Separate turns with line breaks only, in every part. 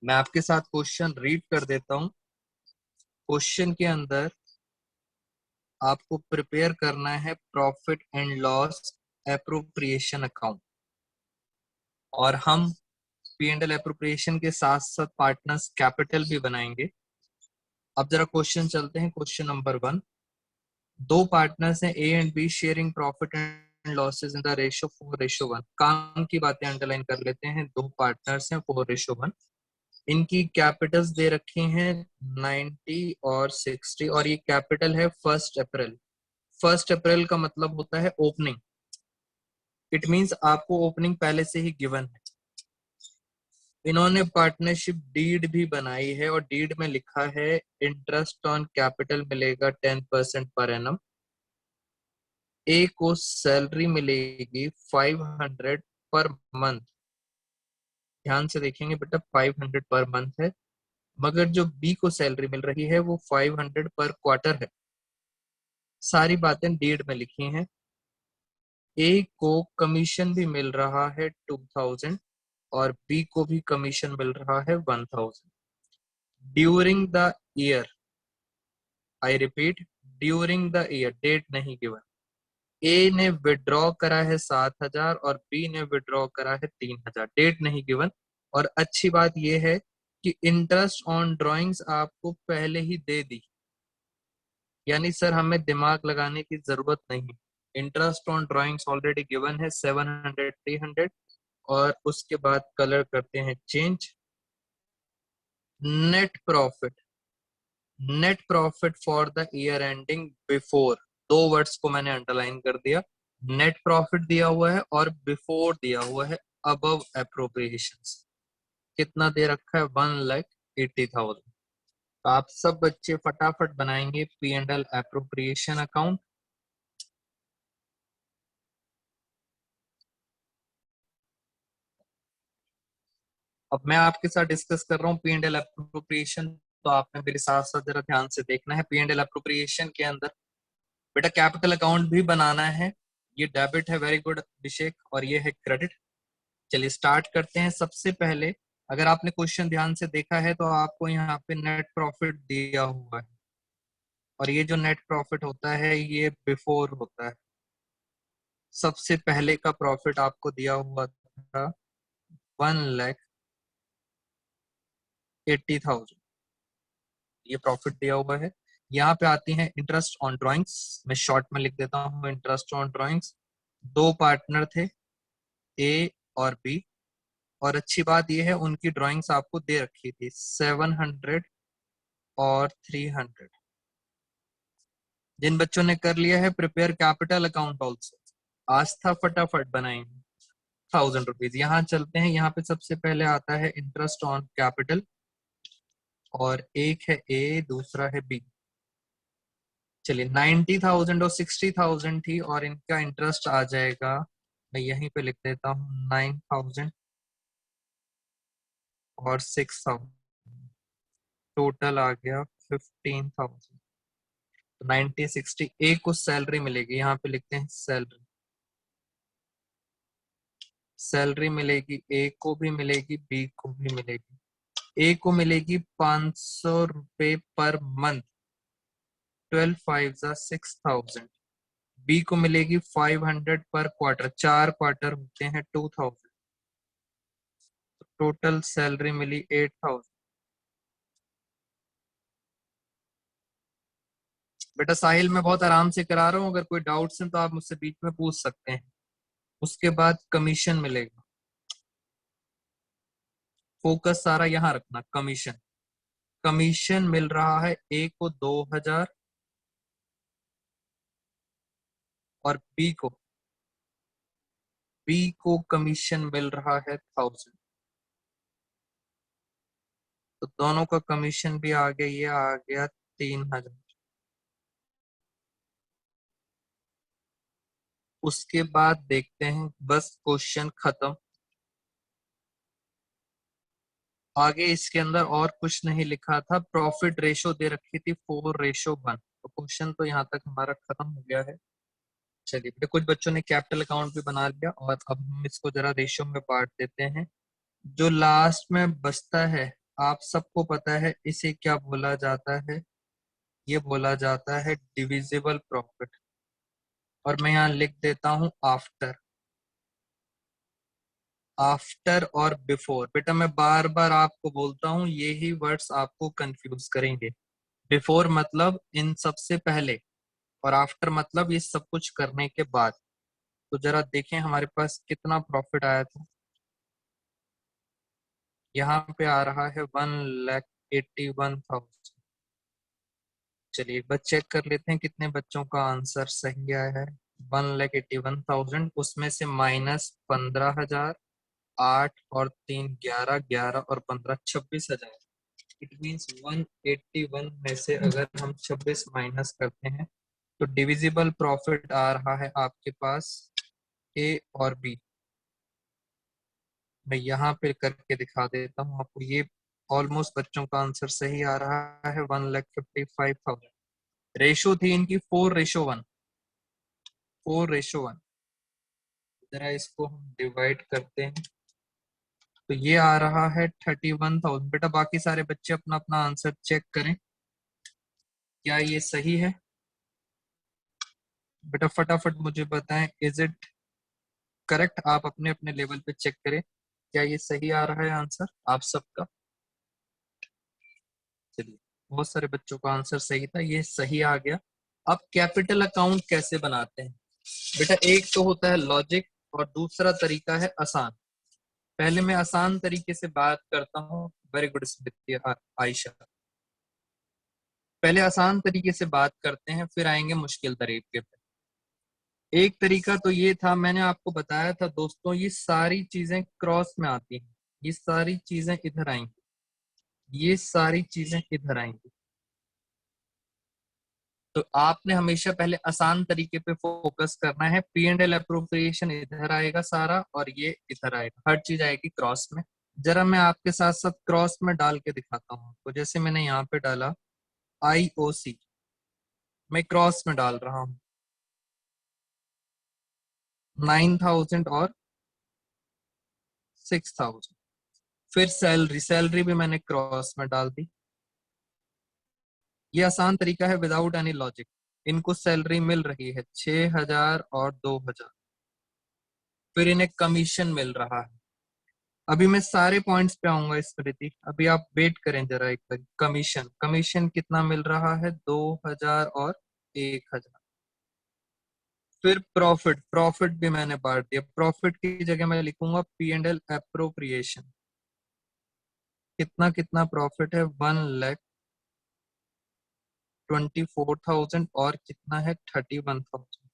मैं आपके साथ क्वेश्चन रीड कर देता हूं। क्वेश्चन के अंदर आपको प्रिपेयर करना है profit and loss appropriation account, और हम पी एंड एल एप्रोप्रिएशन के साथ साथ पार्टनर्स कैपिटल भी बनाएंगे। अब जरा क्वेश्चन चलते हैं। क्वेश्चन नंबर 1, दो पार्टनर्स हैं A and be sharing profit and losses in the ratio 4:1। काम की बातें अंडरलाइन कर लेते हैं। दो पार्टनर्स हैं 4:1। इनकी कैपिटल्स दे रखी हैं 90 और 60, और ये कैपिटल है 1 अप्रैल। 1 अप्रैल का मतलब होता है ओपनिंग। इट मींस आपको ओपनिंग पहले से ही गिवन है। इन्होंने पार्टनरशिप डीड भी बनाई है, और डीड में लिखा है इंटरेस्ट ऑन कैपिटल मिलेगा 10% पर एनम। ए को सैलरी मिलेगी 500 पर मंथ। ध्यान से देखेंगे बेटा, 500 पर मंथ है, मगर जो बी को सैलरी मिल रही है वो 500 पर क्वार्टर है। सारी बातें डीड में लिखी हैं। ए को कमीशन भी मिल रहा है 2000, और बी को भी कमीशन मिल रहा है 1000 during the year. I repeat, during the year, date नहीं गिवन। ए ने विड्रॉ करा है 7000 और बी ने विड्रॉ करा है 3000, डेट नहीं गिवन। और अच्छी बात यह है कि इंटरेस्ट ऑन ड्रॉइंग्स आपको पहले ही दे दी, यानी सर हमें दिमाग लगाने की जरूरत नहीं। Interest on drawings already given है 700 300। और उसके बाद कलर करते हैं change. Net profit, net profit for the year ending before, दो वर्ड्स को मैंने अंडरलाइन कर दिया। नेट प्रॉफिट दिया हुआ है और बिफोर दिया हुआ है अबव एप्रोप्रिएशंस। कितना दे रखा है? 1,80,000। तो आप सब बच्चे फटाफट बनाएंगे P and L appropriation account. अब मैं आपके साथ डिस्कस कर रहा हूँ पी एंड एल एप्रोप्रिएशन, तो आपने मेरे साथ साथ जरा ध्यान से देखना है। पी एंड एल एप्रोप्रिएशन के अंदर बेटा कैपिटल अकाउंट भी बनाना है। ये डेबिट है, वेरी गुड अभिषेक, और ये है क्रेडिट। चलिए स्टार्ट करते हैं। सबसे पहले अगर आपने क्वेश्चन ध्यान से देखा है तो आपको यहाँ पे नेट प्रॉफिट दिया हुआ है, और ये जो नेट प्रॉफिट होता है ये बिफोर होता है। सबसे पहले का प्रॉफिट आपको दिया हुआ था 1,80,000, ये प्रॉफिट दिया हुआ है। यहाँ पे आती है इंटरेस्ट ऑन ड्राइंग्स, मैं शॉर्ट में लिख देता हूँ इंटरेस्ट ऑन ड्राइंग्स। दो पार्टनर थे ए और बी, और अच्छी बात यह है उनकी ड्राइंग्स आपको दे रखी थी 700 और 300। जिन बच्चों ने कर लिया है प्रिपेयर कैपिटल अकाउंट ऑल्सो, आस्था फटाफट बनाएंगे। 1,000 रुपीज। यहाँ चलते हैं। यहाँ पे सबसे पहले आता है इंटरेस्ट ऑन कैपिटल, और एक है ए, दूसरा है बी। चलिए 90,000 और 60,000 थी, और इनका इंटरेस्ट आ जाएगा, मैं यहीं पे लिख देता हूँ 9,000 और 6,000, टोटल आ गया 15,000। 90 60 ए को सैलरी मिलेगी, यहाँ पे लिखते हैं सैलरी। सैलरी मिलेगी, ए को भी मिलेगी, बी को भी मिलेगी। ए को मिलेगी 500 रुपए पर मंथ, 12 5 6,000। बी को मिलेगी 500 पर क्वार्टर, 4 क्वार्टर होते हैं 2,000। टोटल सैलरी मिली 8,000। बेटा साहिल मैं बहुत आराम से करा रहा हूँ, अगर कोई डाउट्स हैं तो आप मुझसे बीच में पूछ सकते हैं। उसके बाद कमीशन मिलेगा, फोकस सारा यहाँ रखना। कमीशन, कमीशन मिल रहा है ए को 2,000 और बी को कमीशन मिल रहा है 1,000। तो दोनों का कमीशन भी आ गया, ये आ गया 3,000। उसके बाद देखते हैं, बस क्वेश्चन खत्म। आगे इसके अंदर और कुछ नहीं लिखा था। प्रॉफिट रेशो दे रखी थी 4:1। तो क्वेश्चन तो यहाँ तक हमारा खत्म हो गया है। चलिए बेटा कुछ बच्चों ने कैपिटल अकाउंट भी बना लिया, और अब हम इसको जरा रेशो में बांट देते हैं। जो लास्ट में बचता है आप सबको पता है इसे क्या बोला जाता है? ये बोला जाता है डिविजिबल प्रॉफिट। और मैं यहाँ लिख देता हूं आफ्टर। आफ्टर और बिफोर, बेटा मैं बार बार आपको बोलता हूं, ये ही वर्ड्स आपको कंफ्यूज करेंगे। बिफोर मतलब इन सबसे पहले, और आफ्टर मतलब ये सब कुछ करने के बाद। तो जरा देखें हमारे पास कितना प्रॉफिट आया था। यहाँ पे आ रहा है 1,81,000। चलिए एक बार चेक कर लेते हैं कितने बच्चों का आंसर सही आया है। 1,81,000, उसमें से -15,000, 8 और 3 11, 11 और 15 26,000। इट मीन्स 181 में से अगर हम 26 माइनस करते हैं तो डिविजिबल प्रॉफिट आ रहा है आपके पास ए और बी। मैं यहाँ पे करके दिखा देता हूँ आपको। ये ऑलमोस्ट बच्चों का आंसर सही आ रहा है, 1,55,000। रेशो थी इनकी 4:1। 4:1। जरा इसको हम डिवाइड करते हैं तो ये आ रहा है 31,000। बेटा बाकी सारे बच्चे अपना अपना आंसर चेक करें, क्या ये सही है? बेटा फटाफट मुझे बताएं, इज इट करेक्ट? आप अपने अपने लेवल पे चेक करें, क्या ये सही आ रहा है आंसर आप सबका? चलिए बहुत सारे बच्चों का आंसर सही था, ये सही आ गया। अब कैपिटल अकाउंट कैसे बनाते हैं? बेटा एक तो होता है लॉजिक और दूसरा तरीका है आसान। पहले मैं आसान तरीके से बात करता हूँ। वेरी गुड स्मृति आयशा। पहले आसान तरीके से बात करते हैं, फिर आएंगे मुश्किल तरीके पे। एक तरीका तो ये था, मैंने आपको बताया था दोस्तों, ये सारी चीजें क्रॉस में आती हैं। ये सारी चीजें इधर आएंगी, ये सारी चीजें इधर आएंगी। तो आपने हमेशा पहले आसान तरीके पे फोकस करना है। पी एंड एल अप्रोप्रिएशन इधर आएगा सारा, और ये इधर आएगा, हर चीज आएगी क्रॉस में। जरा मैं आपके साथ साथ क्रॉस में डाल के दिखाता हूँ। तो जैसे मैंने यहाँ पे डाला IOC, मैं क्रॉस में डाल रहा हूँ 9,000 और 6,000। फिर सैलरी, सैलरी भी मैंने क्रॉस में डाल दी। ये आसान तरीका है विदाउट एनी लॉजिक। इनको सैलरी मिल रही है 6,000 और 2,000। फिर इन्हें कमीशन मिल रहा है। अभी मैं सारे पॉइंट्स पे आऊंगा स्मृति, अभी आप वेट करें जरा एक बार। कमीशन, कमीशन कितना मिल रहा है? 2,000 और 1,000। फिर प्रॉफिट, प्रॉफिट भी मैंने बांट दिया। प्रॉफिट की जगह मैं लिखूंगा पी एंड एल अप्रोप्रिएशन। कितना कितना प्रॉफिट है? 1,24,000 और कितना है? 31,000।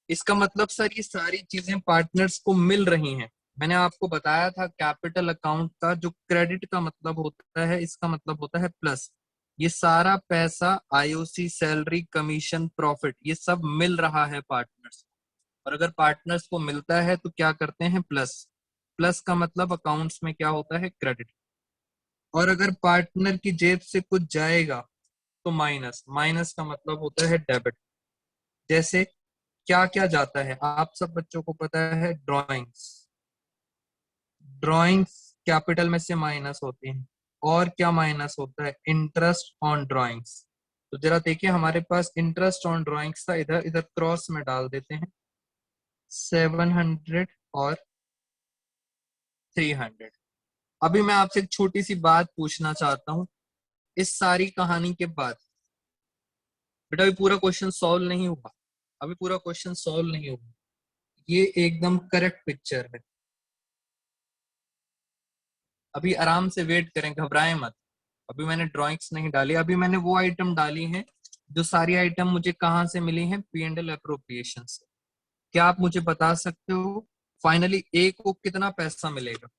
इसका मतलब सर ये सारी चीजें पार्टनर्स को मिल रही हैं। मैंने आपको बताया था कैपिटल अकाउंट का जो क्रेडिट का मतलब होता है, इसका मतलब होता है प्लस। ये सारा पैसा IOC, सैलरी, कमीशन, प्रॉफिट, ये सब मिल रहा है पार्टनर्स। और अगर पार्टनर्स को मिलता है तो क्या करते हैं? प्लस। प्लस का मतलब अकाउंट्स में क्या होता है? क्रेडिट। और अगर पार्टनर की जेब से कुछ जाएगा तो माइनस। माइनस का मतलब होता है डेबिट। जैसे क्या क्या जाता है आप सब बच्चों को पता है? ड्राइंग्स। ड्राइंग्स कैपिटल में से माइनस होती हैं। और क्या माइनस होता है? Interest on drawings. तो जरा देखिए हमारे पास इंटरेस्ट ऑन ड्राइंग्स था, इधर इधर क्रॉस में डाल देते हैं। 700 और 300। अभी मैं आपसे एक छोटी सी बात पूछना चाहता हूँ। इस सारी कहानी के बाद बेटा अभी पूरा क्वेश्चन सॉल्व नहीं हुआ। अभी पूरा क्वेश्चन सॉल्व नहीं हुआ। ये एकदम करेक्ट पिक्चर है। अभी आराम से वेट करें, घबराएं मत। अभी मैंने ड्राइंग्स नहीं डाली, अभी मैंने वो आइटम डाली हैं जो सारी आइटम मुझे कहाँ से मिली हैं? पी एंड एल अप्रोप्रिएशन से। क्या आप मुझे बता सकते हो फाइनली ए को कितना पैसा मिलेगा?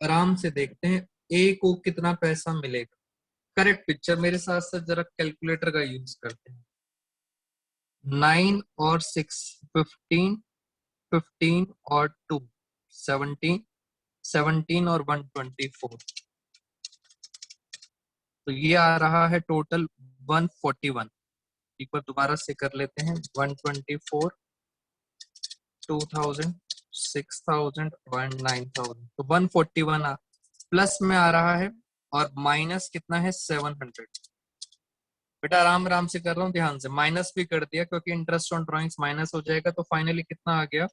आराम से देखते हैं ए को कितना पैसा मिलेगा। करेक्ट पिक्चर, मेरे साथ साथ जरा कैलकुलेटर का यूज करते हैं। 9 और 6, 15, 15 और 2, 17, 17 और 124। तो ये आ रहा है टोटल 141। एक बार दोबारा से कर लेते हैं। 124, 2,000, 6,000 और 9,000, तो 141 प्लस में आ रहा है और माइनस कितना है 700। बेटा आराम आराम से कर रहा हूँ, ध्यान से। माइनस भी कर दिया क्योंकि इंटरेस्ट ऑन ड्राइंग्स माइनस हो जाएगा, तो फाइनली कितना आ गया,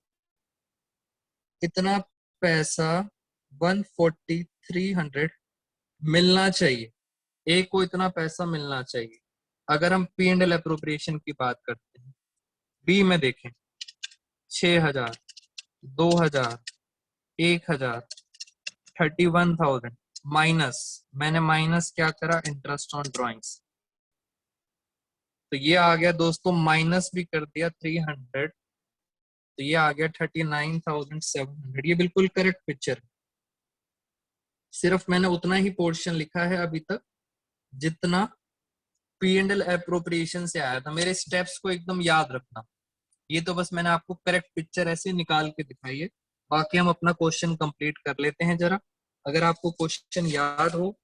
इतना पैसा 14300 मिलना चाहिए, ए को इतना पैसा मिलना चाहिए। अगर हम पी एंड एल अप्रोप्रिएशन की बात करते हैं, बी में देखें 6000, 2000, 1000, 31,000 माइनस, मैंने माइनस क्या करा, इंटरेस्ट ऑन ड्राइंग्स, तो ये आ गया दोस्तों, माइनस भी कर दिया 300, तो ये आ गया 39,700। ये बिल्कुल करेक्ट पिक्चर। सिर्फ मैंने उतना ही पोर्शन लिखा है अभी तक जितना पी एंड एल अप्रोप्रिएशन से आया था। मेरे स्टेप्स को एकदम याद रखना। ये तो बस मैंने आपको करेक्ट पिक्चर ऐसे निकाल के दिखाई है। बाकी हम अपना क्वेश्चन कंप्लीट कर लेते हैं जरा। अगर आपको क्वेश्चन याद हो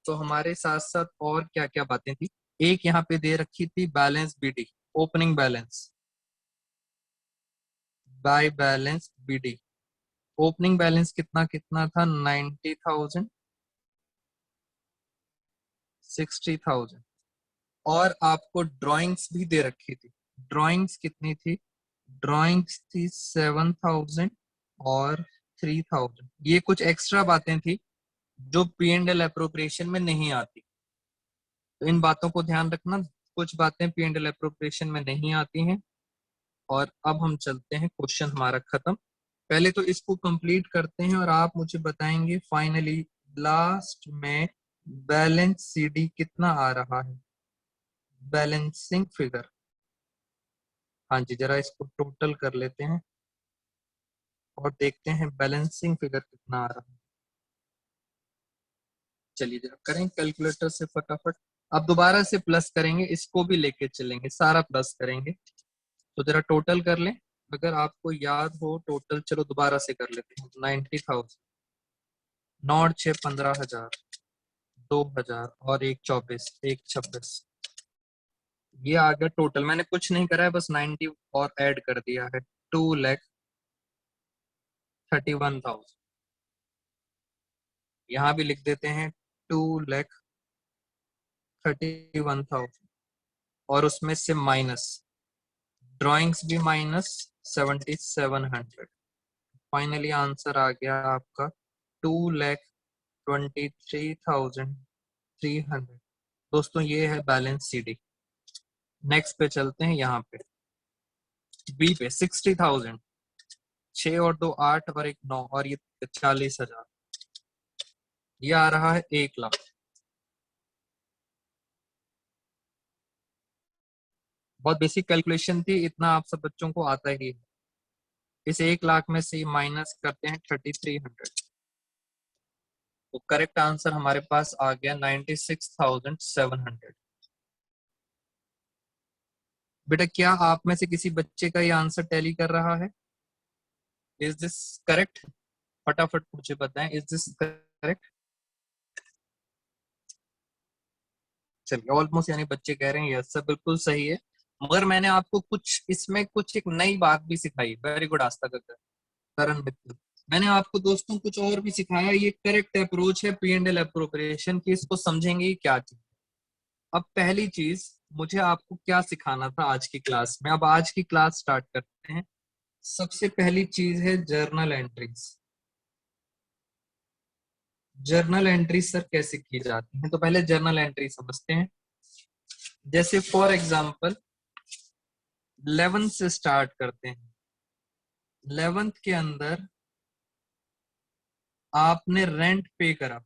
तो हमारे साथ साथ और क्या क्या बातें थी। एक यहाँ पे दे रखी थी balance BD, opening balance by balance BD. Opening balance कितना कितना था, 90,000, 60,000। और आपको ड्राइंग्स भी दे रखी थी। ड्राइंग्स कितनी थी, ड्राइंग्स थी 7,000 और 3,000। ये कुछ एक्स्ट्रा बातें थी जो पी एंड एल अप्रोप्रिएशन में नहीं आती, तो इन बातों को ध्यान रखना। कुछ बातें पी एंड एल अप्रोप्रिएशन में नहीं आती हैं। और अब हम चलते हैं, क्वेश्चन हमारा खत्म। पहले तो इसको कंप्लीट करते हैं और आप मुझे बताएंगे फाइनली लास्ट में बैलेंस सीडी कितना आ रहा है, बैलेंसिंग फिगर। हाँ जी, जरा इसको टोटल कर लेते हैं और देखते हैं बैलेंसिंग फिगर कितना आ रहा है। चलिए जरा करें कैलकुलेटर से फटाफट। अब दोबारा से प्लस करेंगे, इसको भी लेके चलेंगे, सारा प्लस करेंगे। तो जरा टोटल कर लें, अगर आपको याद हो टोटल। चलो दोबारा से कर लेते हैं। 90,000, 9 6 15,000, 2,000 और 1 24, 1 26। ये आ गया टोटल। मैंने कुछ नहीं करा है, बस 90 और ऐड कर दिया है। 2,31,000। यहाँ भी लिख देते हैं 2,31,000 और उसमें से माइनस ड्राइंग्स भी माइनस 7,700। फाइनली आंसर आ गया आपका 2,23,300। दोस्तों ये है बैलेंस सीडी। नेक्स्ट पे चलते हैं, यहाँ पे बी पे 60,000, 6 और 2 8 और 1 9 और ये 40,000। ये आ रहा है 1 लाख। बहुत बेसिक कैलकुलेशन थी, इतना आप सब बच्चों को आता ही है। इस 1 लाख में से माइनस करते हैं 3,300, तो करेक्ट आंसर हमारे पास आ गया 96,700। बेटा क्या आप में से किसी बच्चे का ये आंसर टैली कर रहा है? Is this correct? फटाफट मुझे बताएं, इज दिस करेक्ट? चलिए ऑलमोस्ट, यानी बच्चे कह रहे हैं यस सर बिल्कुल सही है। मगर मैंने आपको कुछ इसमें कुछ एक नई बात भी सिखाई। वेरी गुड आस्था करण मित्र। मैंने आपको दोस्तों कुछ और भी सिखाया। ये करेक्ट अप्रोच है पी एंड एल अप्रोप्रिएशन की, इसको समझेंगे क्या चीज। अब पहली चीज, मुझे आपको क्या सिखाना था आज की क्लास में। अब आज की क्लास स्टार्ट करते हैं। सबसे पहली चीज है journal entries. Journal entry sir कैसे की जाती है, तो पहले जर्नल एंट्री समझते हैं। जैसे फॉर एग्जांपल 11 से स्टार्ट करते हैं। 11th के अंदर आपने रेंट पे करा।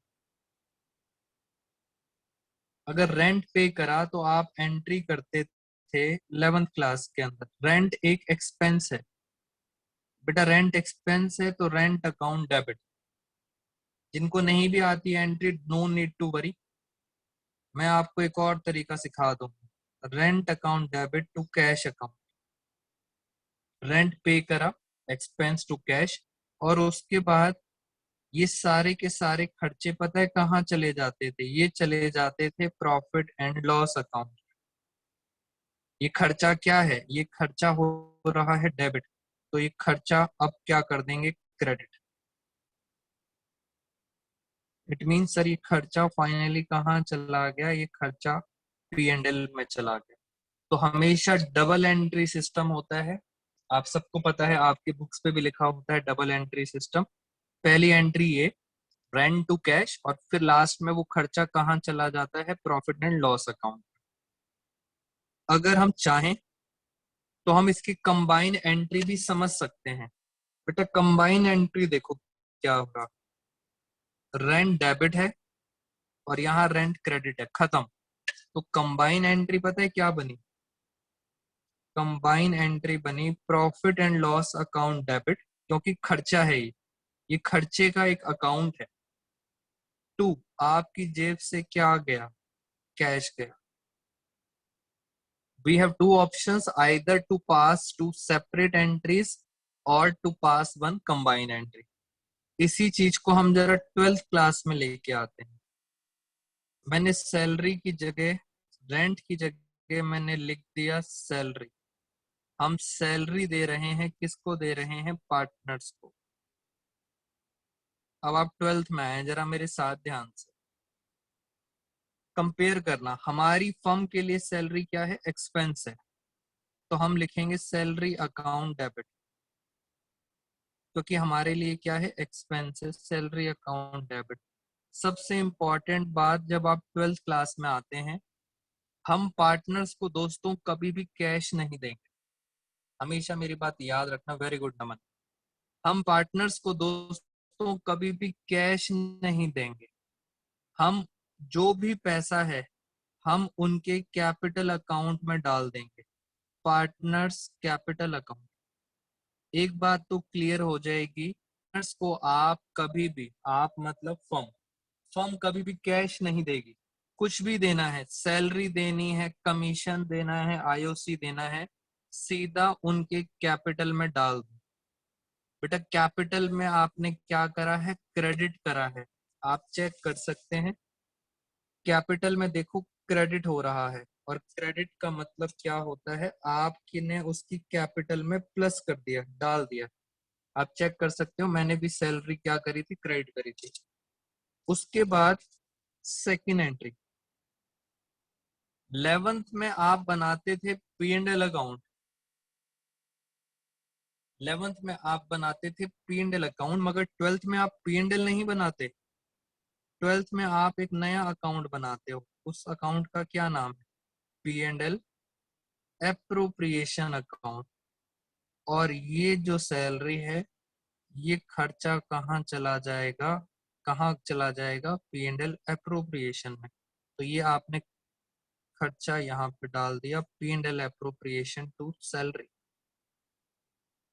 अगर रेंट पे करा तो आप एंट्री करते थे 11th क्लास के अंदर। रेंट एक एक्सपेंस है बेटा, रेंट एक्सपेंस है तो रेंट अकाउंट डेबिट। जिनको नहीं भी आती है entry, no need to worry, मैं आपको एक और तरीका सिखा दूंगा। Rent account debit to cash account. Rent pay करा, एक्सपेंस टू कैश, और उसके बाद ये सारे के सारे खर्चे पता है कहाँ चले जाते थे? ये चले जाते थे प्रॉफिट एंड लॉस अकाउंट। ये खर्चा क्या है? ये खर्चा हो रहा है डेबिट, तो ये खर्चा अब क्या कर देंगे, क्रेडिट। इट मीन सर ये खर्चा फाइनली कहाँ चला गया, ये खर्चा P&L में चला गया। तो हमेशा डबल एंट्री सिस्टम होता है, आप सबको पता है, आपके बुक्स पे भी लिखा होता है डबल एंट्री सिस्टम। पहली एंट्री ये रेंट टू कैश, और फिर लास्ट में वो खर्चा कहाँ चला जाता है, प्रॉफिट एंड लॉस अकाउंट। अगर हम चाहें तो हम इसकी कंबाइन एंट्री भी समझ सकते हैं। बेटा कंबाइन एंट्री देखो क्या होगा, रेंट डेबिट है और यहाँ रेंट क्रेडिट है, खत्म। तो कंबाइन एंट्री पता है क्या बनी, कंबाइन एंट्री बनी profit and loss account debit, क्योंकि खर्चा है ये खर्चे का एक अकाउंट है। टू, आपकी जेब से क्या गया, कैश गया। We have two options, either to pass two separate entries or to pass one combined entry। इसी चीज को हम जरा 12th क्लास में लेके आते हैं। मैंने सैलरी की जगह, रेंट की जगह मैंने लिख दिया सैलरी। हम सैलरी दे रहे हैं, किसको दे रहे हैं, पार्टनर्स को। अब आप 12th में आए, जरा मेरे साथ ध्यान से कंपेयर करना। हमारी फर्म के लिए सैलरी क्या है, एक्सपेंस है, तो हम लिखेंगे सैलरी अकाउंट डेबिट, क्योंकि हमारे लिए क्या है, एक्सपेंसेस, सैलरी अकाउंट डेबिट। सबसे इंपॉर्टेंट बात, जब आप 12th क्लास में आते हैं, हम पार्टनर्स को दोस्तों कभी भी कैश नहीं देंगे, हमेशा मेरी बात याद रखना। वेरी गुड नमन। हम पार्टनर्स को दोस्तों कभी भी कैश नहीं देंगे। हम जो भी पैसा है हम उनके कैपिटल अकाउंट में डाल देंगे, पार्टनर्स कैपिटल अकाउंट। एक बात तो क्लियर हो जाएगी, पार्टनर्स को आप कभी भी, आप मतलब फर्म, फर्म कभी भी कैश नहीं देगी। कुछ भी देना है, सैलरी देनी है, कमीशन देना है, आईओसी देना है, सीधा उनके कैपिटल में डाल दो। बेटा कैपिटल में आपने क्या करा है, क्रेडिट करा है। आप चेक कर सकते हैं, कैपिटल में देखो क्रेडिट हो रहा है, और क्रेडिट का मतलब क्या होता है, आपने उसकी कैपिटल में प्लस कर दिया, डाल दिया। आप चेक कर सकते हो, मैंने भी सैलरी क्या करी थी, क्रेडिट करी थी। उसके बाद सेकंड एंट्री, 11th में आप बनाते थे P&L अकाउंट, 11th में आप बनाते थे P&L अकाउंट, मगर 12th में आप P&L नहीं बनाते। 12th में आप एक नया अकाउंट बनाते हो, उस अकाउंट का क्या नाम है, P&L एप्रोप्रिएशन अकाउंट। और ये जो सैलरी है, ये खर्चा कहाँ चला जाएगा, कहाँ चला जाएगा, P&L एप्रोप्रिएशन में। तो ये आपने खर्चा यहाँ पे डाल दिया, P&L एप्रोप्रिएशन टू सैलरी।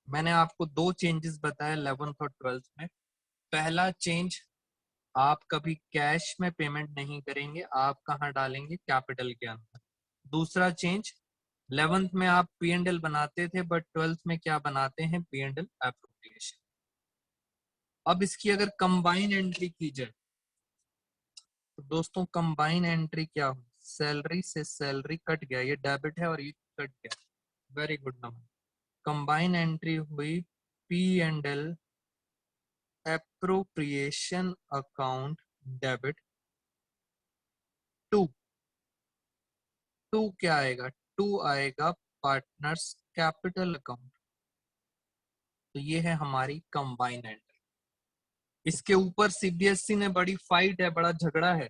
मैंने आपको दो चेंजेस बताए 11th और 12th में। पहला चेंज, आप कभी कैश में पेमेंट नहीं करेंगे, आप कहाँ डालेंगे, कैपिटल के अंदर। दूसरा चेंज, 11th में आप P&L बनाते थे, बट 12th में क्या बनाते हैं, P&L एप्रोप्रिएशन। अब इसकी अगर कंबाइन एंट्री की जाए, तो दोस्तों कंबाइन एंट्री क्या हो, सैलरी से सैलरी कट गया, ये डेबिट है और ये कट गया। Very good number. Combine entry हुई P&L appropriation account debit to, to क्या आएगा, टू आएगा पार्टनर्स कैपिटल अकाउंट। तो ये है हमारी कंबाइन एंट्री। इसके ऊपर सीबीएसई ने बड़ी फाइट है, बड़ा झगड़ा है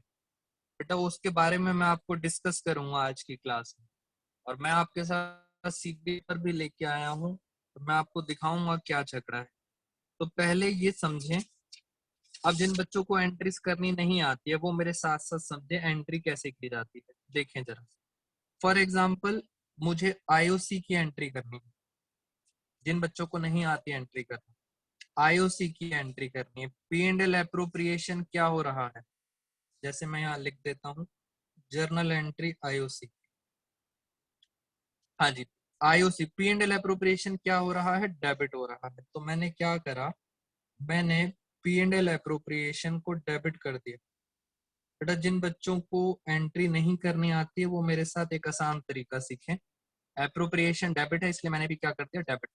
बेटा, उसके बारे में मैं आपको डिस्कस करूंगा आज की क्लास में। और मैं आपके साथ सीबीएसई पर भी लेके आया हूँ, तो मैं आपको दिखाऊंगा क्या झगड़ा है। तो पहले ये समझें, अब जिन बच्चों को एंट्रीज करनी नहीं आती है वो मेरे साथ साथ समझे एंट्री कैसे की जाती है। देखें जरा, फॉर एग्जाम्पल मुझे आईओसी की एंट्री करनी है, जिन बच्चों को नहीं आती एंट्री करना, आईओसी की एंट्री करनी है। P&L एप्रोप्रिएशन क्या हो रहा है, जैसे मैं यहाँ लिख देता हूँ, जर्नल एंट्री आईओसी। हाँ जी, आईओसी P&L एप्रोप्रिएशन क्या हो रहा है, डेबिट हो रहा है। तो मैंने क्या करा, मैंने P&L एप्रोप्रिएशन को डेबिट कर दिया। बेटा जिन बच्चों को एंट्री नहीं करनी आती है वो मेरे साथ एक आसान तरीका सीखें। एप्रोप्रिएशन डेबिट है, इसलिए मैंने भी क्या कर दिया, डेबिट।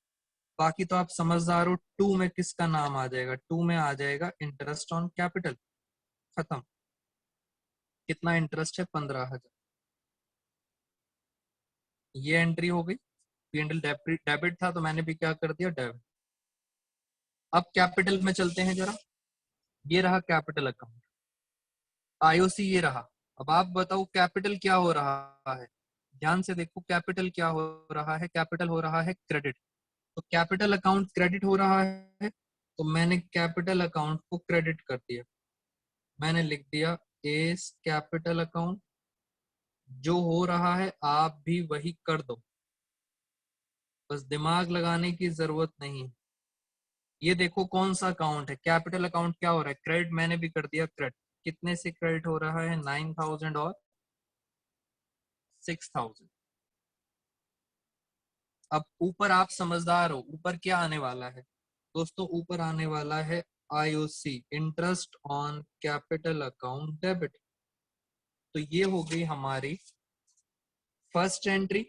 बाकी तो आप समझदार हो। टू में किसका नाम आ जाएगा, टू में आ जाएगा इंटरेस्ट ऑन कैपिटल। खत्म। कितना इंटरेस्ट है? 15,000। ये एंट्री हो गई। पीएनएल डेबिट था तो मैंने भी क्या कर दिया, डेबिट। अब कैपिटल में चलते हैं जरा। ये रहा कैपिटल अकाउंट, आईओसी ये रहा। अब आप बताओ कैपिटल क्या हो रहा है? ध्यान से देखो कैपिटल क्या हो रहा है। कैपिटल हो रहा है क्रेडिट। तो कैपिटल अकाउंट क्रेडिट हो रहा है, तो मैंने कैपिटल अकाउंट को क्रेडिट कर दिया। मैंने लिख दिया एस कैपिटल अकाउंट। जो हो रहा है आप भी वही कर दो, बस दिमाग लगाने की जरूरत नहीं है। ये देखो कौन सा अकाउंट है, कैपिटल अकाउंट क्या हो रहा है, क्रेडिट। मैंने भी कर दिया क्रेडिट। कितने से क्रेडिट हो रहा है? 9,000 और 6,000। अब ऊपर आप समझदार हो, ऊपर क्या आने वाला है दोस्तों? ऊपर आने वाला है IOC, interest on capital account debit. तो ये हो गई हमारी फर्स्ट एंट्री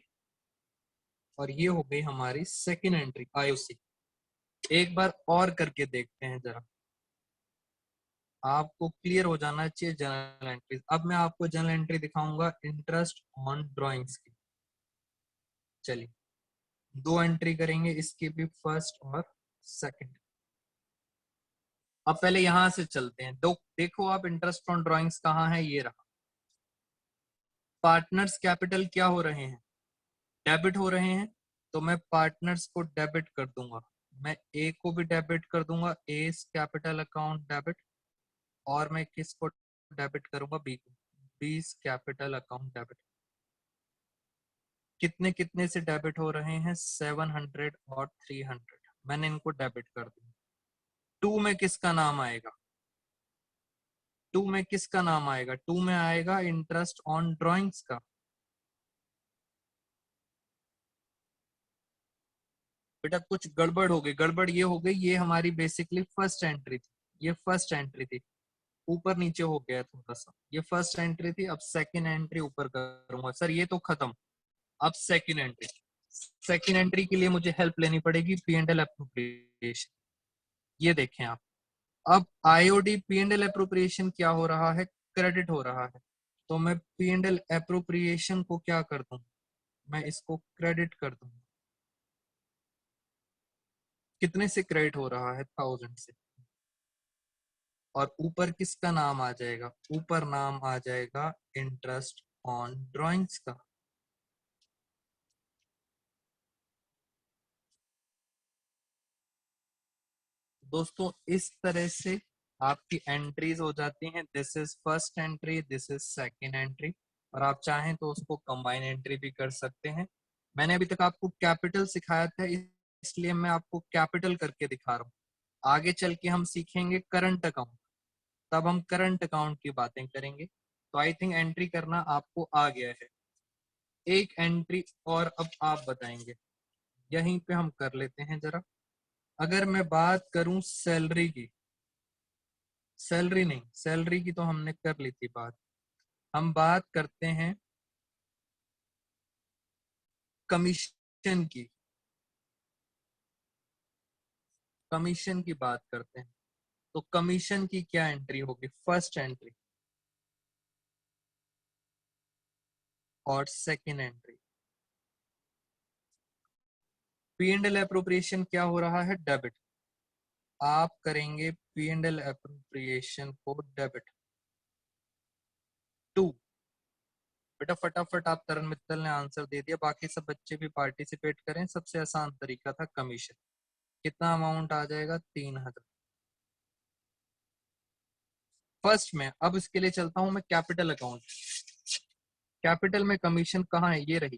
और ये हो गई हमारी सेकंड एंट्री आईओसी। एक बार और करके देखते हैं जरा, आपको क्लियर हो जाना चाहिए जर्नल एंट्री। अब मैं आपको जर्नल एंट्री दिखाऊंगा इंटरेस्ट ऑन ड्राइंग्स की। चलिए, दो एंट्री करेंगे इसकी भी, फर्स्ट और सेकंड। अब पहले यहां से चलते हैं। देखो आप इंटरेस्ट ऑन ड्राइंग्स कहाँ है, ये रहा। पार्टनर्स कैपिटल क्या हो रहे हैं? डेबिट हो रहे हैं। तो मैं पार्टनर्स को डेबिट कर दूंगा। मैं ए को भी डेबिट कर दूंगा, एस कैपिटल अकाउंट डेबिट। और मैं किसको डेबिट करूंगा? बी को, बीस कैपिटल अकाउंट डेबिट। कितने कितने से डेबिट हो रहे हैं? 700 और 300। मैंने इनको डेबिट कर दिया। टू में किसका नाम आएगा? टू में किसका नाम आएगा? टू में आएगा इंटरेस्ट ऑन ड्राइंग्स का। बेटा कुछ गड़बड़ हो गई। गड़बड़ ये हो गई, ये हमारी बेसिकली फर्स्ट एंट्री थी। ये फर्स्ट एंट्री थी, ऊपर नीचे हो गया थोड़ा सा। ये फर्स्ट एंट्री थी, अब सेकंड एंट्री ऊपर करूंगा। सर ये तो खत्म। अब सेकंड एंट्री। सेकंड एंट्री के लिए मुझे हेल्प लेनी पड़ेगी, पी एंड एल एप्रोप्रिएशन। ये देखें आप, अब IOD P and L appropriation क्या हो रहा है? क्रेडिट हो रहा है। तो मैं पी एंड एल एप्रोप्रिएशन को क्या कर दूं? मैं इसको क्रेडिट कर दूं। कितने से क्रेडिट हो रहा है? 1000 से। और ऊपर किसका नाम आ जाएगा? ऊपर नाम आ जाएगा इंटरेस्ट ऑन ड्राइंग्स का। दोस्तों इस तरह से आपकी एंट्रीज हो जाती हैं। This is first entry, this is second entry. और आप चाहें तो उसको कंबाइन एंट्री भी कर सकते हैं। मैंने अभी तक आपको कैपिटल सिखाया था, इसलिए मैं आपको कैपिटल करके दिखा रहा हूँ। आगे चल के हम सीखेंगे करंट अकाउंट, तब हम करंट अकाउंट की बातें करेंगे। तो आई थिंक एंट्री करना आपको आ गया है। एक एंट्री और अब आप बताएंगे, यहीं पे हम कर लेते हैं जरा। अगर मैं बात करूं सैलरी की, सैलरी नहीं, सैलरी की तो हमने कर ली थी बात। हम बात करते हैं कमीशन की। कमीशन की बात करते हैं। तो कमीशन की क्या एंट्री होगी? फर्स्ट एंट्री और second entry. P and L appropriation क्या हो रहा है? डेबिट। आप करेंगे पी एंड एल एप्रोप्रिएशन को डेबिट। टू। बेटा फटाफट आप, तरन मित्तल ने आंसर दे दिया, बाकी सब बच्चे भी पार्टिसिपेट करें। सबसे आसान तरीका था कमीशन। कितना अमाउंट आ जाएगा? 3,000 फर्स्ट में। अब इसके लिए चलता हूं मैं कैपिटल अकाउंट। कैपिटल में कमीशन कहाँ है? ये रही।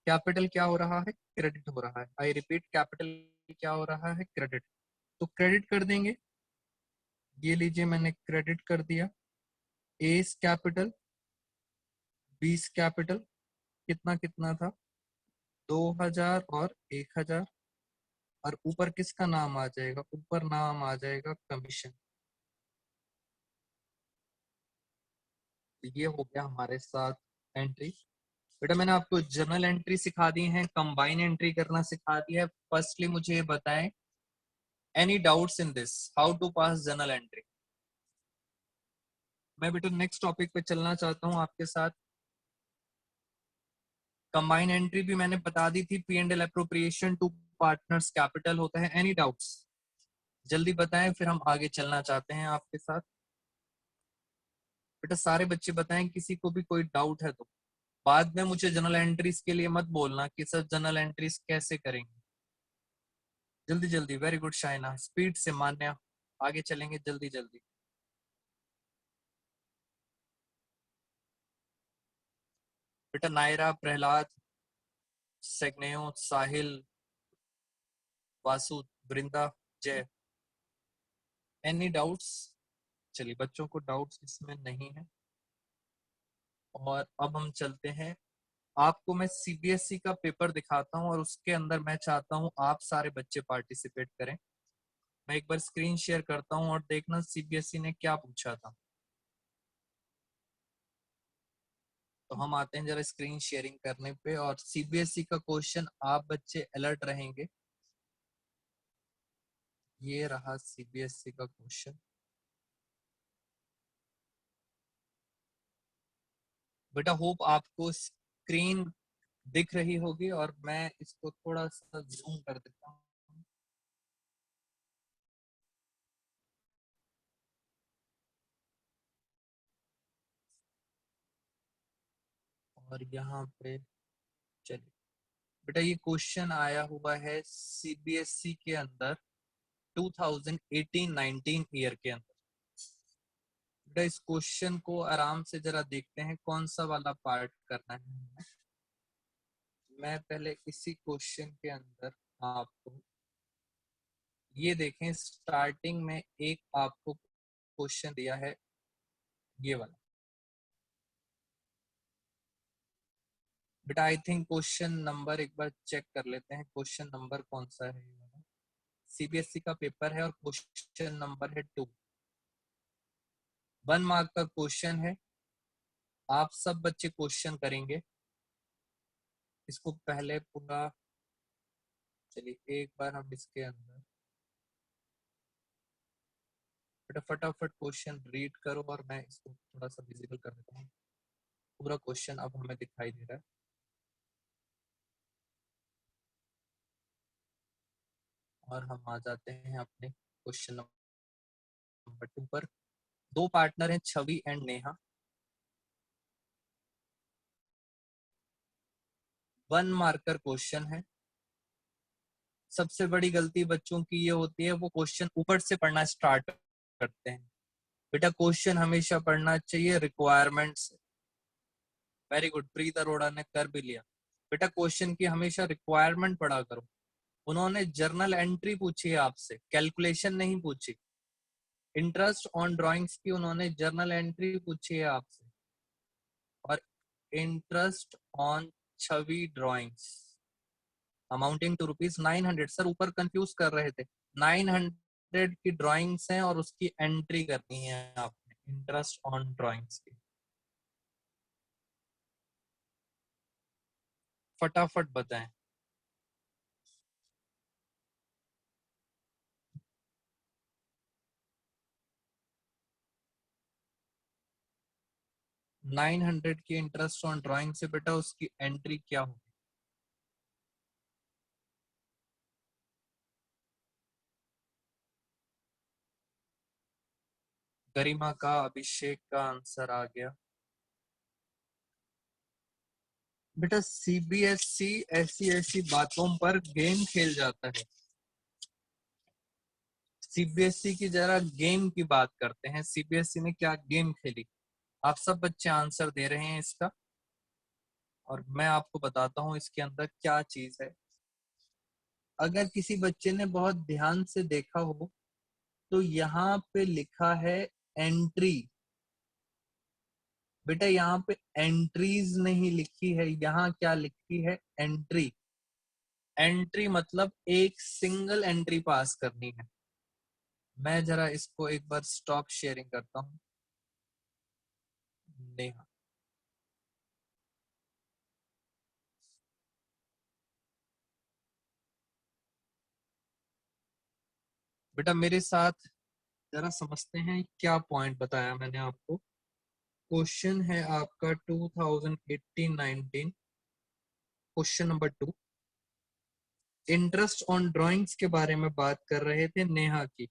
कैपिटल क्या हो रहा है? क्रेडिट हो रहा है। आई रिपीट, कैपिटल क्या हो रहा है? क्रेडिट। तो क्रेडिट कर देंगे। ये लीजिए मैंने क्रेडिट कर दिया। S capital, 20 capital. कितना कितना था? 2,000 और 1,000। और ऊपर किसका नाम आ जाएगा? ऊपर नाम आ जाएगा कमीशन। तो ये हो गया हमारे साथ एंट्री। बेटा मैंने आपको जर्नल एंट्री सिखा दी है, कंबाइन एंट्री करना सिखा दिया है। फर्स्टली मुझे ये बताएं, any doubts in this, how to pass journal entry? मैं बेटा नेक्स्ट टॉपिक पे चलना चाहता हूँ आपके साथ। कंबाइन एंट्री भी मैंने बता दी थी, P and L appropriation to partners capital होता है। एनी डाउट्स जल्दी बताएं, फिर हम आगे चलना चाहते हैं आपके साथ। बेटा सारे बच्चे बताएं, किसी को भी कोई डाउट है तो। बाद में मुझे जनरल एंट्रीज के लिए मत बोलना कि सर जनरल एंट्रीज कैसे करेंगे। जल्दी जल्दी, वेरी गुड शाइना, स्पीड से मान्या, आगे चलेंगे जल्दी जल्दी। बेटा नायरा, प्रहलाद, सग्नेयो, साहिल, वासु, वृंदा, जय, एनी डाउट्स? चलिए बच्चों को डाउट्स इसमें नहीं है। और अब हम चलते हैं, आपको मैं सीबीएसई का पेपर दिखाता हूं और उसके अंदर मैं चाहता हूं आप सारे बच्चे पार्टिसिपेट करें। मैं एक बार स्क्रीन शेयर करता हूं और देखना सीबीएसई ने क्या पूछा था। तो हम आते हैं जरा स्क्रीन शेयरिंग करने पे, और सीबीएसई का क्वेश्चन आप बच्चे अलर्ट रहेंगे। ये रहा सीबीएसई का क्वेश्चन। बेटा होप आपको स्क्रीन दिख रही होगी, और मैं इसको थोड़ा सा जूम कर देता हूँ। और यहाँ पे चलिए बेटा, ये क्वेश्चन आया हुआ है सीबीएसई के अंदर 2018-19 ईयर के अंदर। बेटा इस क्वेश्चन को आराम से जरा देखते हैं कौन सा वाला पार्ट करना है। मैं पहले इसी क्वेश्चन के अंदर आपको ये देखें, स्टार्टिंग में एक आपको क्वेश्चन दिया है ये वाला। बेटा आई थिंक क्वेश्चन नंबर एक बार चेक कर लेते हैं, क्वेश्चन नंबर कौन सा है। सीबीएसई का पेपर है और क्वेश्चन नंबर है 2। 1 मार्क का क्वेश्चन है। आप सब बच्चे क्वेश्चन करेंगे इसको पहले पूरा। चलिए एक बार हम इसके अंदर बेटा फटाफट क्वेश्चन रीड करो, और मैं इसको थोड़ा सा विजिबल कर देता हूँ। पूरा क्वेश्चन अब हमें दिखाई दे रहा है। और हम आ जाते हैं अपने क्वेश्चन नंबर 2 पर। दो पार्टनर हैं, छवि एंड नेहा। 1 मार्कर क्वेश्चन है। सबसे बड़ी गलती बच्चों की ये होती है, वो क्वेश्चन ऊपर से पढ़ना स्टार्ट करते हैं। बेटा क्वेश्चन हमेशा पढ़ना चाहिए रिक्वायरमेंट से। वेरी गुड, प्रीत अरोड़ा ने कर भी लिया। बेटा क्वेश्चन की हमेशा रिक्वायरमेंट पढ़ा करो। उन्होंने जर्नल एंट्री पूछी है आपसे, कैलकुलेशन नहीं पूछी। इंटरेस्ट ऑन ड्राइंग्स की उन्होंने जर्नल एंट्री पूछी है आपसे, और interest on Chhavi drawings amounting to ₹900। Sir ऊपर कंफ्यूज कर रहे थे, 900 की ड्राइंग्स हैं और उसकी एंट्री करनी है आपने, इंटरेस्ट ऑन ड्राइंग्स की। फटाफट बताएं। 900 की इंटरेस्ट ऑन ड्राइंग से बेटा उसकी एंट्री क्या होगी? गरिमा का, अभिषेक का आंसर आ गया। बेटा सीबीएसई ऐसी ऐसी बातों पर गेम खेल जाता है। सीबीएसई की जरा गेम की बात करते हैं, सीबीएसई ने क्या गेम खेली। आप सब बच्चे आंसर दे रहे हैं इसका, और मैं आपको बताता हूं इसके अंदर क्या चीज है। अगर किसी बच्चे ने बहुत ध्यान से देखा हो तो यहाँ पे लिखा है एंट्री। बेटा यहाँ पे एंट्रीज नहीं लिखी है, यहाँ क्या लिखी है? एंट्री। एंट्री मतलब एक सिंगल एंट्री पास करनी है। मैं जरा इसको एक बार स्टॉप शेयरिंग करता हूँ। नेहा, बेटा मेरे साथ जरा समझते हैं क्या पॉइंट बताया मैंने आपको। क्वेश्चन है आपका 2018-19, question number 2। Interest on drawings के बारे में बात कर रहे थे नेहा की,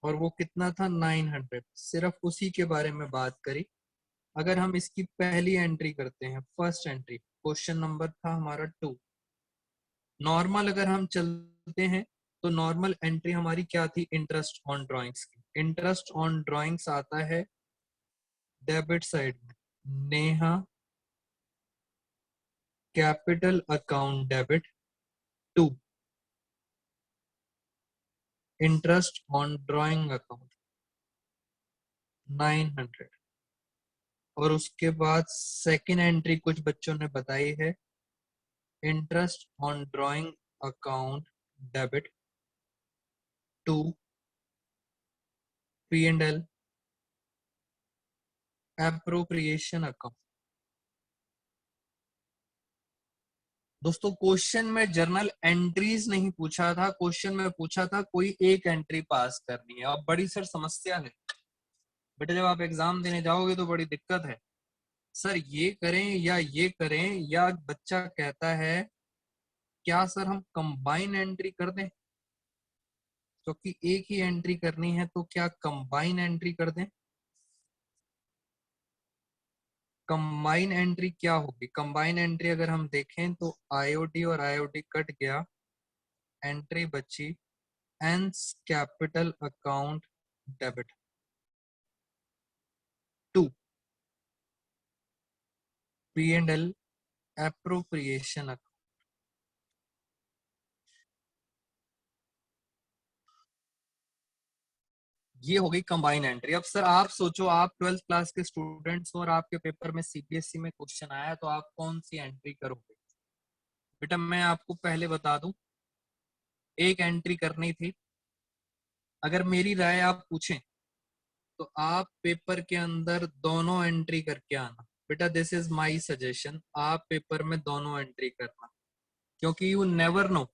और वो कितना था 900, सिर्फ उसी के बारे में बात करी। अगर हम इसकी पहली एंट्री करते हैं, फर्स्ट एंट्री, क्वेश्चन नंबर था हमारा 2। नॉर्मल अगर हम चलते हैं तो नॉर्मल एंट्री हमारी क्या थी इंटरेस्ट ऑन ड्राइंग्स की। इंटरेस्ट ऑन ड्राइंग्स आता है डेबिट साइड में, Neha capital account debit to interest on drawing account 900। और उसके बाद सेकेंड एंट्री कुछ बच्चों ने बताई है interest on drawing account debit to P&L appropriation account. दोस्तों क्वेश्चन में जर्नल एंट्रीज नहीं पूछा था, क्वेश्चन में पूछा था कोई एक एंट्री पास करनी है। अब बड़ी सर समस्या है बेटा, जब आप एग्जाम देने जाओगे तो बड़ी दिक्कत है। सर ये करें या ये करें, या बच्चा कहता है क्या सर हम कंबाइन एंट्री कर दें, क्योंकि एक ही एंट्री करनी है, तो क्या कंबाइन एंट्री कर दें। कंबाइन एंट्री क्या होगी, कंबाइन एंट्री अगर हम देखें तो आईओडी और आईओडी कट गया, एंट्री बची एंस capital account debit to P&L appropriation account. ये हो गई कंबाइन एंट्री। अब सर आप सोचो, आप 12th क्लास के स्टूडेंट्स हो और आपके पेपर में सीबीएसई में क्वेश्चन आया, तो आप कौन सी एंट्री करोगे। बेटा मैं आपको पहले बता दूं, एक एंट्री करनी थी। अगर मेरी राय आप पूछें तो आप पेपर के अंदर दोनों एंट्री करके आना। बेटा दिस इज माय सजेशन, आप पेपर में दोनों एंट्री करना, क्योंकि you never know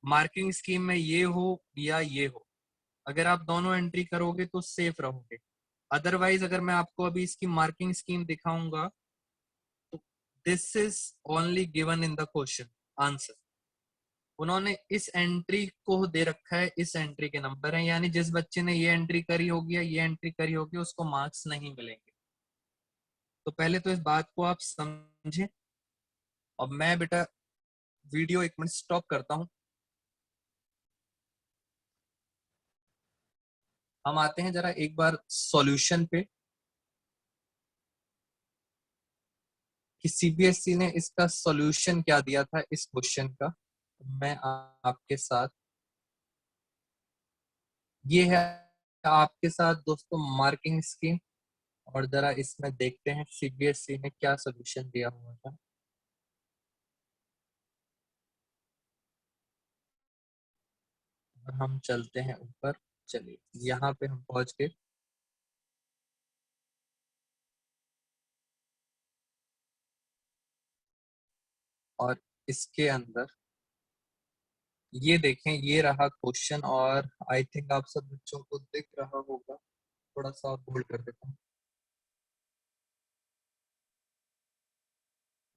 marking scheme में ये हो या ये हो। अगर आप दोनों एंट्री करोगे तो सेफ रहोगे। अदरवाइज अगर मैं आपको अभी इसकी मार्किंग स्कीम दिखाऊंगा तो this is only given in the question answer. उन्होंने इस एंट्री को दे रखा है, इस एंट्री के नंबर हैं, यानी जिस बच्चे ने ये एंट्री करी होगी या ये एंट्री करी होगी उसको मार्क्स नहीं मिलेंगे। तो पहले तो इस बात को आप समझें। अब मैं बेटा वीडियो एक मिनट स्टॉप करता हूं। हम आते हैं जरा एक बार सॉल्यूशन पे कि सीबीएसई ने इसका सॉल्यूशन क्या दिया था इस क्वेश्चन का। मैं आपके साथ, ये है आपके साथ दोस्तों मार्किंग स्कीम, और जरा इसमें देखते हैं सीबीएसई ने क्या सॉल्यूशन दिया हुआ था। और हम चलते हैं ऊपर। चलिए यहाँ पे हम पहुंच गए, और इसके अंदर ये देखें, ये रहा क्वेश्चन, और आई थिंक आप सब बच्चों को दिख रहा होगा। थोड़ा सा और बोल्ड कर देता हूँ।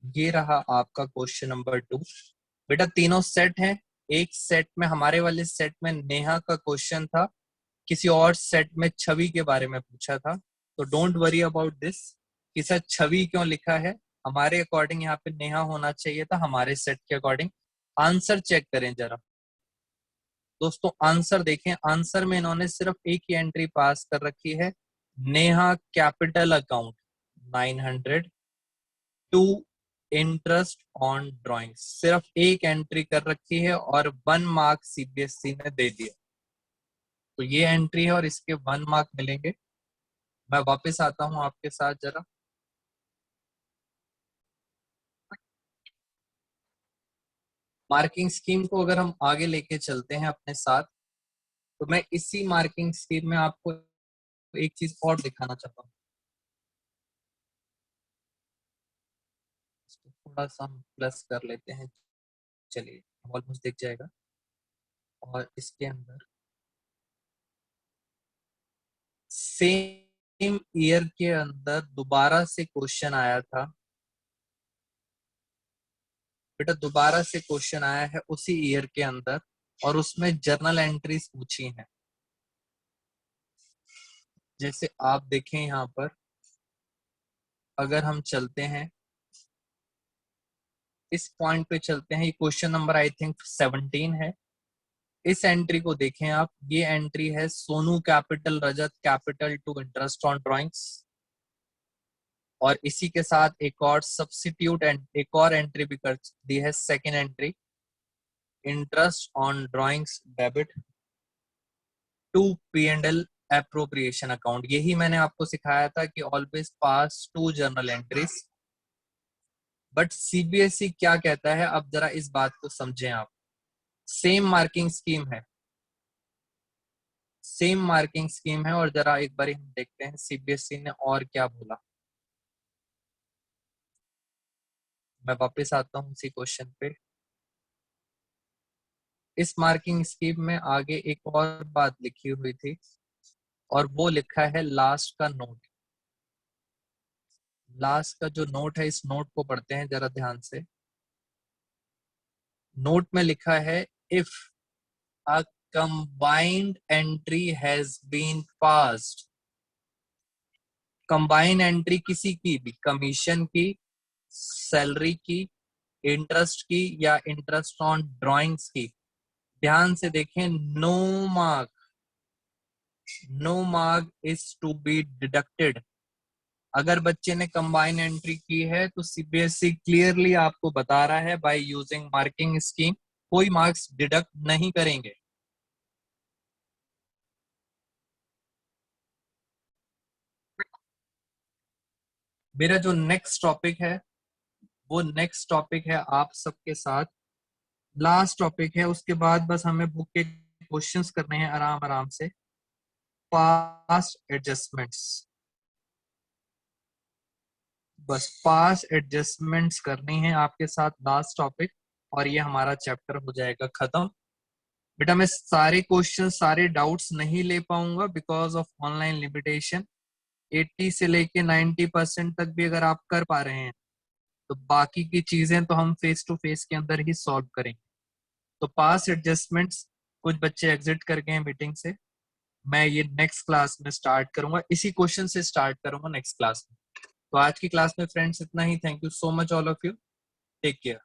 ये रहा आपका क्वेश्चन नंबर 2। बेटा तीनों सेट हैं, एक सेट में, हमारे वाले सेट में नेहा का क्वेश्चन था, किसी और सेट में छवि के बारे में पूछा था। तो डोंट वरी अबाउट दिस कि सर छवि क्यों लिखा है। हमारे अकॉर्डिंग यहाँ पे नेहा होना चाहिए था, हमारे सेट के अकॉर्डिंग। आंसर चेक करें जरा दोस्तों, आंसर देखें। आंसर में इन्होंने सिर्फ एक ही एंट्री पास कर रखी है, Neha capital account 900 to interest on drawing. सिर्फ एक एंट्री कर रखी है और 1 मार्क सीबीएसई ने दे दिया। तो ये एंट्री है और इसके 1 मार्क मिलेंगे। मैं वापस आता हूं आपके साथ जरा। मार्किंग स्कीम को अगर हम आगे लेके चलते हैं अपने साथ, तो मैं इसी मार्किंग स्कीम में आपको एक चीज और दिखाना चाहता हूँ। इसको थोड़ा सा हम प्लस कर लेते हैं। चलिए ऑलमोस्ट दिख जाएगा। और इसके अंदर सेम ईयर के अंदर दोबारा से क्वेश्चन आया था बेटा, दोबारा से क्वेश्चन आया है उसी ईयर के अंदर, और उसमें जर्नल एंट्रीज पूछी हैं। जैसे आप देखें यहाँ पर, अगर हम चलते हैं इस पॉइंट पे चलते हैं, ये क्वेश्चन नंबर आई थिंक 17 है। इस एंट्री को देखें आप, ये एंट्री है Sonu capital Rajat capital to interest on drawings, और इसी के साथ एक और सब्स्टिट्यूट एक और एंट्री भी कर दी है, second entry, interest on drawings debit to P&L appropriation account. यही मैंने आपको सिखाया था कि always pass to journal entries. But CBSE क्या कहता है, अब जरा इस बात को समझें आप। सेम मार्किंग स्कीम है, सेम मार्किंग स्कीम है, और जरा एक बार हम देखते हैं CBSE ने और क्या बोला। मैं वापस आता हूं इसी क्वेश्चन पे। इस मार्किंग स्कीम में आगे एक और बात लिखी हुई थी, और वो लिखा है लास्ट का नोट। लास्ट का जो नोट है, इस नोट को पढ़ते हैं जरा ध्यान से। नोट में लिखा है, if a combined entry has been passed. Combine entry किसी की भी, कमीशन की, सैलरी की, इंटरेस्ट की, या इंटरेस्ट ऑन ड्राइंग्स की, ध्यान से देखें, no mark, no mark is to be deducted. अगर बच्चे ने कंबाइन एंट्री की है तो CBSE क्लियरली आपको बता रहा है, बाय यूजिंग मार्किंग स्कीम कोई मार्क्स डिडक्ट नहीं करेंगे। मेरा जो नेक्स्ट टॉपिक है, वो नेक्स्ट टॉपिक है आप सबके साथ, लास्ट टॉपिक है। उसके बाद बस हमें बुक के क्वेश्चंस करने हैं आराम आराम से। पास्ट एडजस्टमेंट्स, बस पास्ट एडजस्टमेंट्स करनी है आपके साथ, लास्ट टॉपिक, और ये हमारा चैप्टर हो जाएगा खत्म। बेटा मैं सारे क्वेश्चन, सारे डाउट्स नहीं ले पाऊंगा बिकॉज ऑफ ऑनलाइन लिमिटेशन। 80 से लेके 90% तक भी अगर आप कर पा रहे हैं, तो बाकी की चीजें तो हम फेस टू फेस के अंदर ही सॉल्व करेंगे। तो पास एडजस्टमेंट्स, कुछ बच्चे एग्जिट कर गए हैं मीटिंग से, मैं ये नेक्स्ट क्लास में स्टार्ट करूंगा, इसी क्वेश्चन से स्टार्ट करूंगा नेक्स्ट क्लास में। तो आज की क्लास में फ्रेंड्स इतना ही। Thank you so much all of you, take care.